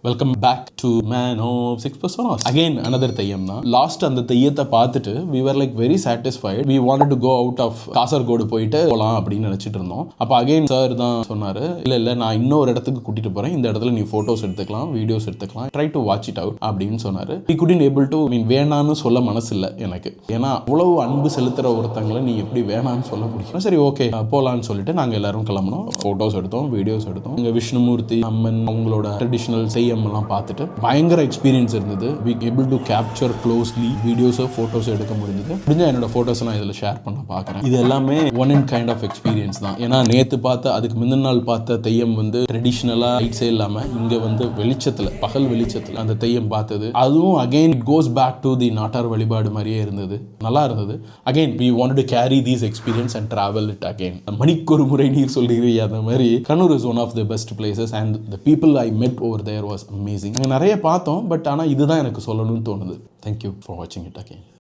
Welcome back to man of 6 again another Theyyam தான். Last அந்த தெய்யத்தை பார்த்துட்டு we were like very satisfied. We wanted to go out of Kasaragod போயிட்டு போகலாம் அப்படின்னு நினச்சிட்டு இருந்தோம். அப்போ அகைன் சார் தான் சொன்னார், இல்லை நான் இன்னொரு இடத்துக்கு கூட்டிட்டு போகிறேன், இந்த இடத்துல நீ ஃபோட்டோஸ் எடுத்துக்கலாம், வீடியோஸ் எடுத்துக்கலாம், try to watch it out அப்படின்னு சொன்னார். we couldn't able to வேணான்னு சொல்ல மனசு இல்லை எனக்கு. ஏன்னா அவ்வளவு அன்பு செலுத்துகிற ஒருத்தங்களை நீ எப்படி வேணான்னு சொல்ல முடியும். சரி ஓகே போகலான்னு சொல்லிட்டு நாங்கள் எல்லாரும் கிளம்புனோம். ஃபோட்டோஸ் எடுத்தோம், வீடியோஸ் எடுத்தோம். இங்கே விஷ்ணுமூர்த்தி அம்மன் அவங்களோட ட்ரெடிஷ்னல் செய்யம்லாம் பார்த்துட்டு பயங்கர எக்ஸ்பீரியன்ஸ் இருந்தது. we able to capture closely வீடியோஸோ ஃபோட்டோஸோ எடுக்க முடிஞ்சது. என்னோட ஃபோட்டோஸ் நான் இதில் ஷேர் பண்ண பார்க்குறேன். இது எல்லாமே one and kind of experience தான். ஏன்னா நேற்று பார்த்த அதுக்கு முந்தின நாள் பார்த்த தெய்யம் ட்ரெடிஷ்னலாக லைட்ஸே இல்லாமல் இங்கே வெளிச்சத்தில் பகல் வெளிச்சத்தில் அந்த தெய்யம் பார்த்தது, அதுவும் again it goes back to the நாட்டார் வழிபாடு மாதிரியே இருந்தது. நல்லா இருந்தது. Again we wanted to carry these experience and travel it again. மணிக்கொரு முறை நீர் சொல்கிறீங்க அந்த மாதிரி Kannur is one of the best places and the people I met over there was amazing. நிறைய பார்த்தோம், பட் ஆனால் இதுதான் எனக்கு சொல்லணும்னு தோணுது. Thank you for watching it again.